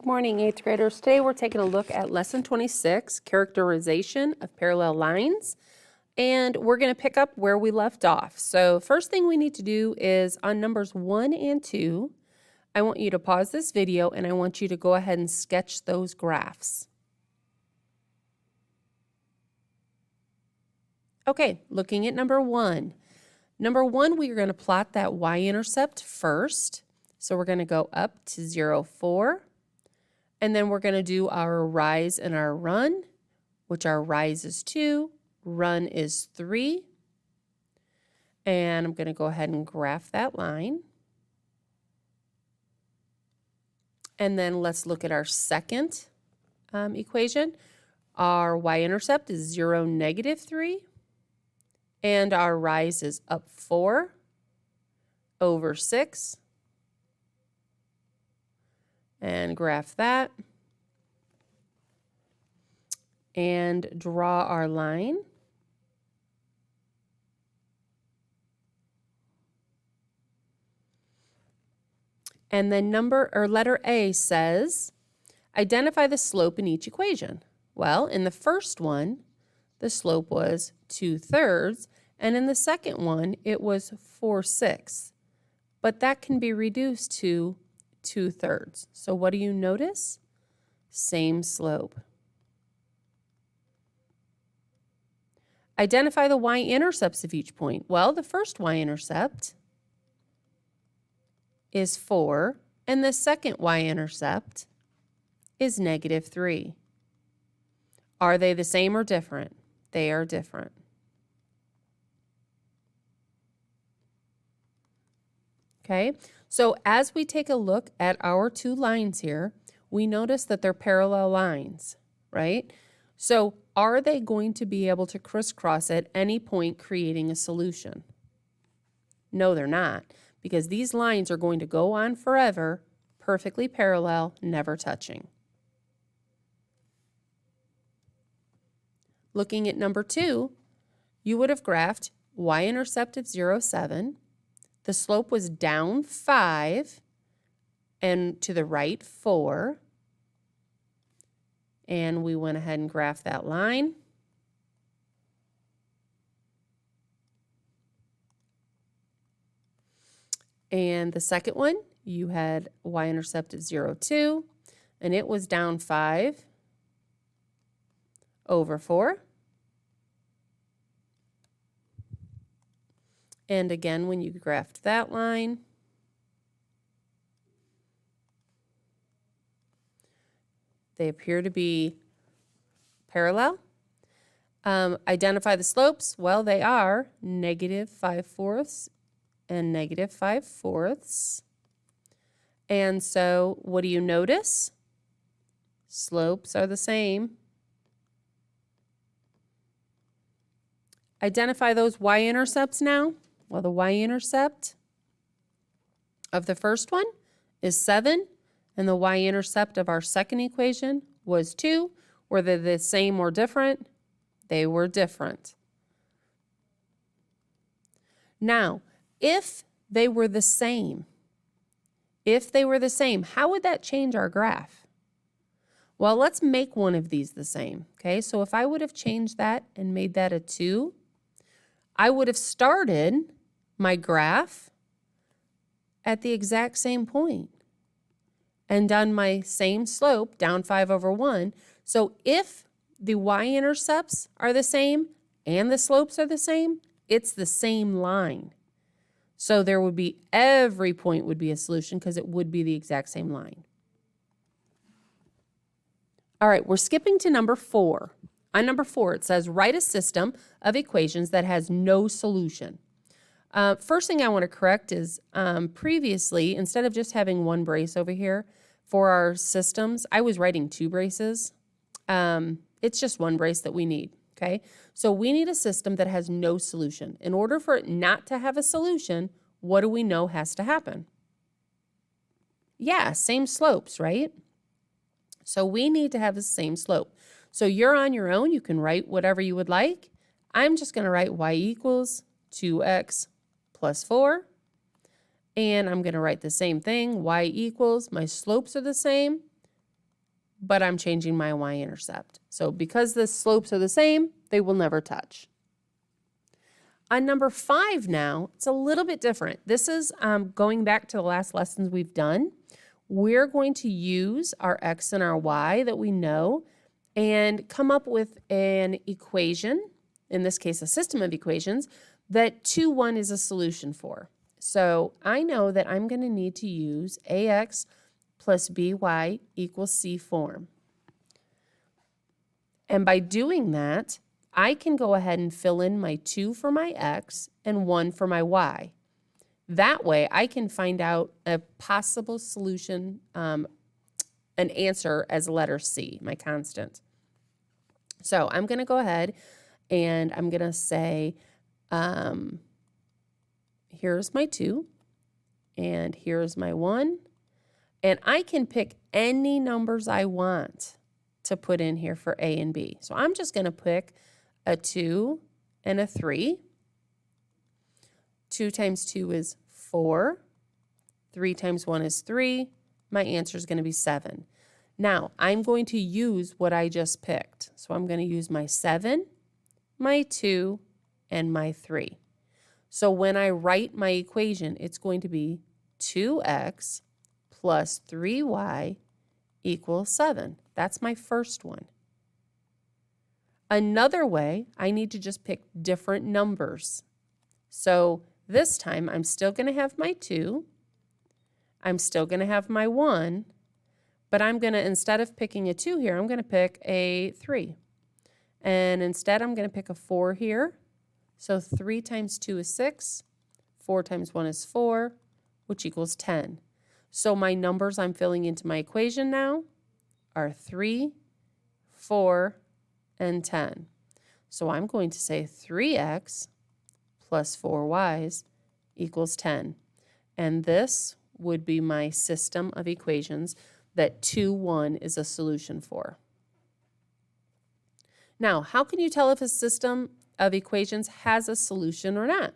Good morning, 8th graders. Today we're taking a look at Lesson 26, Characterization of Parallel Lines, and we're going to pick up where we left off. So first thing we need to do is on numbers 1 and 2, I want you to pause this video and I want you to go ahead and sketch those graphs. Okay, looking at number 1. Number 1, we are going to plot that y-intercept first. So we're going to go up to 0, 4. And then we're going to do our rise and our run, which our rise is 2, run is 3. And I'm going to go ahead and graph that line. And then let's look at our second equation. Our y-intercept is 0, negative 3. And our rise is up 4 over 6. And graph that. And draw our line. And then letter A says, identify the slope in each equation. Well, in the first one, the slope was 2/3, and in the second one, it was 4/6. But that can be reduced to 2/3. So what do you notice? Same slope. Identify the y-intercepts of each point. Well, the first y-intercept is 4, and the second y-intercept is negative 3. Are they the same or different? They are different. Okay, so as we take a look at our two lines here, we notice that they're parallel lines, right? So are they going to be able to crisscross at any point, creating a solution? No, they're not, because these lines are going to go on forever, perfectly parallel, never touching. Looking at number 2, you would have graphed y-intercept of 0, 7. The slope was down 5 and to the right 4. And we went ahead and graphed that line. And the second one, you had y-intercept of 0, 2, and it was down 5 over 4. And again, when you graphed that line, they appear to be parallel. Identify the slopes. Well, they are negative 5/4 and negative 5/4. And so what do you notice? Slopes are the same. Identify those y-intercepts now. Well, the y-intercept of the first one is 7, and the y-intercept of our second equation was 2. Were they the same or different? They were different. Now, if they were the same, how would that change our graph? Well, let's make one of these the same, okay? So if I would have changed that and made that a 2, I would have started my graph at the exact same point and done my same slope, down 5 over 1. So if the y-intercepts are the same and the slopes are the same, it's the same line. So there would be, every point would be a solution because it would be the exact same line. All right, we're skipping to number 4. On number 4, it says, write a system of equations that has no solution. First thing I want to correct is previously, instead of just having one brace over here for our systems, I was writing 2 braces. It's just one brace that we need, okay? So we need a system that has no solution. In order for it not to have a solution, what do we know has to happen? Yeah, same slopes, right? So we need to have the same slope. So you're on your own. You can write whatever you would like. I'm just going to write y equals 2x plus 4. And I'm going to write the same thing. Y equals, my slopes are the same. but I'm changing my y-intercept. So because the slopes are the same, they will never touch. On number 5 now, it's a little bit different. This is going back to the last lessons we've done. We're going to use our x and our y that we know and come up with an equation, in this case a system of equations, that 2, 1 is a solution for. So I know that I'm going to need to use ax plus by equals c form. And by doing that, I can go ahead and fill in my 2 for my x and 1 for my y. That way, I can find out a possible solution, an answer as letter C, my constant. So I'm going to go ahead and I'm going to say, here's my 2, and here's my 1. And I can pick any numbers I want to put in here for A and B. So I'm just going to pick a 2 and a 3. 2 times 2 is 4. 3 times 1 is 3. My answer is going to be 7. Now, I'm going to use what I just picked. So I'm going to use my 7, my 2, and my 3. So when I write my equation, it's going to be 2x plus 3y equals 7. That's my first one. Another way, I need to just pick different numbers. So this time, I'm still going to have my 2. I'm still going to have my 1. But I'm going to, instead of picking a 2 here, I'm going to pick a 3. And instead, I'm going to pick a 4 here. So 3 times 2 is 6. 4 times 1 is 4, which equals 10. So my numbers I'm filling into my equation now are 3, 4, and 10. So I'm going to say 3x plus 4y equals 10. And this would be my system of equations that 2, 1 is a solution for. Now, how can you tell if a system of equations has a solution or not?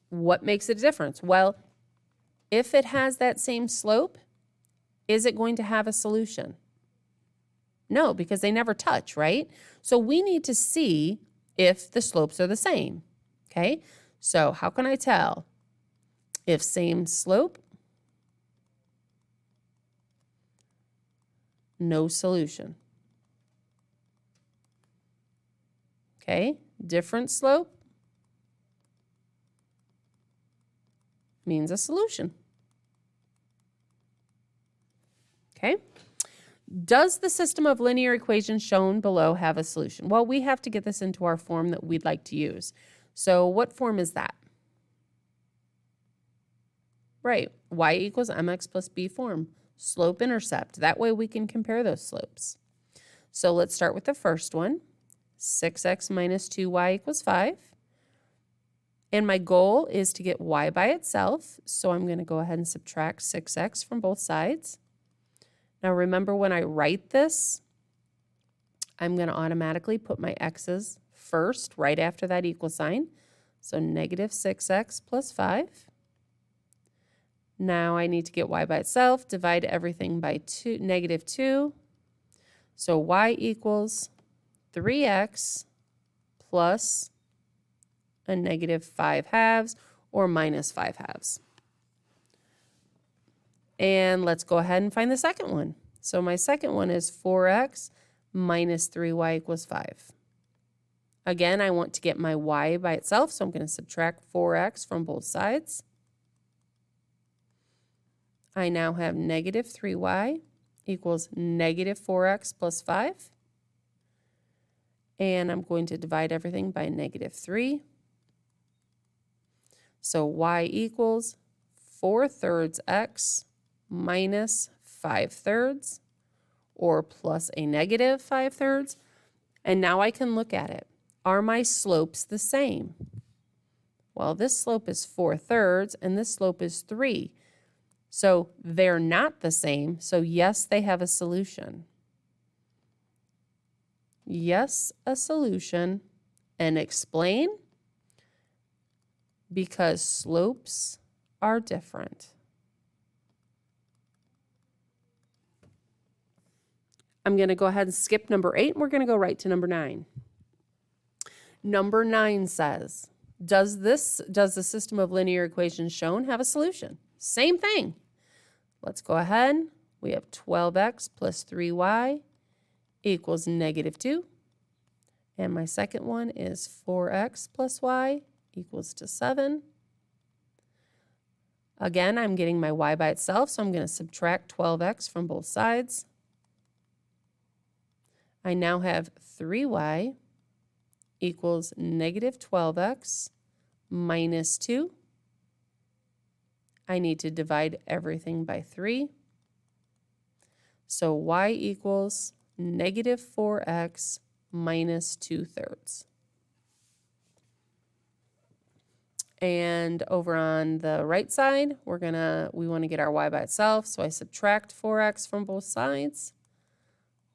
What makes it a difference? Well, if it has that same slope, is it going to have a solution? No, because they never touch, right? So we need to see if the slopes are the same, okay? So how can I tell? If same slope, no solution. Okay, different slope means a solution. Okay, does the system of linear equations shown below have a solution? Well, we have to get this into our form that we'd like to use. So what form is that? Right, y equals mx plus b form, slope-intercept. That way we can compare those slopes. So let's start with the first one. 6x minus 2y equals 5. And my goal is to get y by itself, so I'm going to go ahead and subtract 6x from both sides. Now remember, when I write this, I'm going to automatically put my x's first, right after that equal sign. So negative 6x plus 5. Now I need to get y by itself, divide everything by negative 2. So y equals 3x plus a negative 5 halves or minus 5 halves. And let's go ahead and find the second one. So my second one is 4x minus 3y equals 5. Again, I want to get my y by itself, so I'm going to subtract 4x from both sides. I now have negative 3y equals negative 4x plus 5. And I'm going to divide everything by negative 3. So y equals 4/3 x minus 5/3, or plus a negative 5/3. And now I can look at it. Are my slopes the same? Well, this slope is 4/3 and this slope is 3. So they're not the same. So yes, they have a solution. Yes, a solution. And explain? Because slopes are different. I'm going to go ahead and skip number 8, and we're going to go right to number 9. Number 9 says, does the system of linear equations shown have a solution? Same thing. Let's go ahead. We have 12x plus 3y equals -2. And my second one is 4x plus y equals to 7. Again, I'm getting my y by itself, so I'm going to subtract 12x from both sides. I now have 3y equals -12x minus 2. I need to divide everything by 3. So y equals -4x minus 2/3. And over on the right side, we want to get our y by itself, so I subtract 4x from both sides.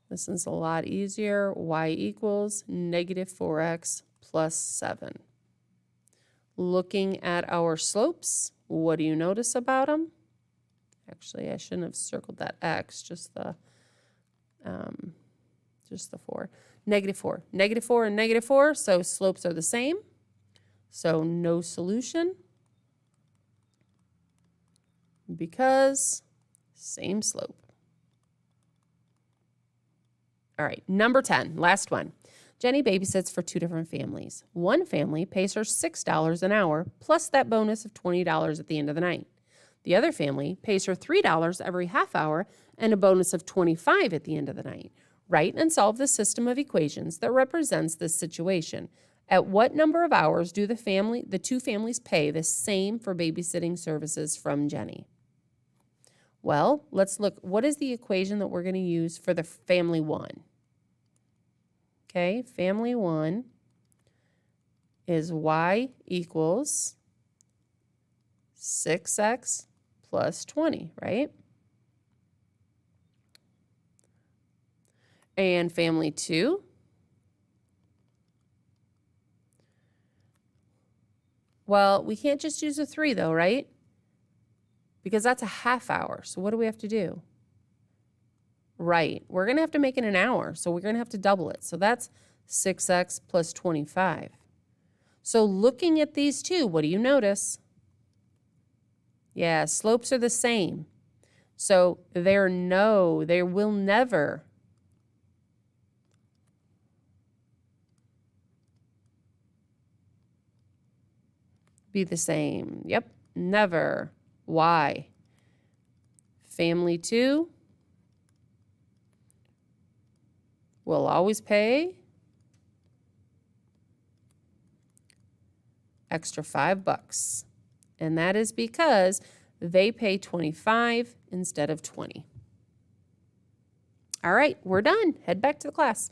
This is a lot easier. Y equals -4x plus 7. Looking at our slopes, what do you notice about them? Actually, I shouldn't have circled that x, just the 4. -4, -4, and -4, so slopes are the same. So no solution because same slope. All right, number 10, last one. Jenny babysits for 2 different families. One family pays her $6 an hour plus that bonus of $20 at the end of the night. The other family pays her $3 every half hour and a bonus of $25 at the end of the night. Write and solve the system of equations that represents this situation. At what number of hours do the 2 families pay the same for babysitting services from Jenny? Well, let's look. What is the equation that we're going to use for the family 1? Okay, family 1 is y equals 6x plus 20, right? And family 2 well, we can't just use a 3 though, right? Because that's a half hour. So what do we have to do? Right, we're going to have to make it an hour, so we're going to have to double it. So that's 6x plus 25. So looking at these two, what do you notice? Yeah, slopes are the same. So they will never be the same. Yep, never. Why? Family 2 will always pay extra $5. And that is because they pay 25 instead of 20. All right, we're done. Head back to the class.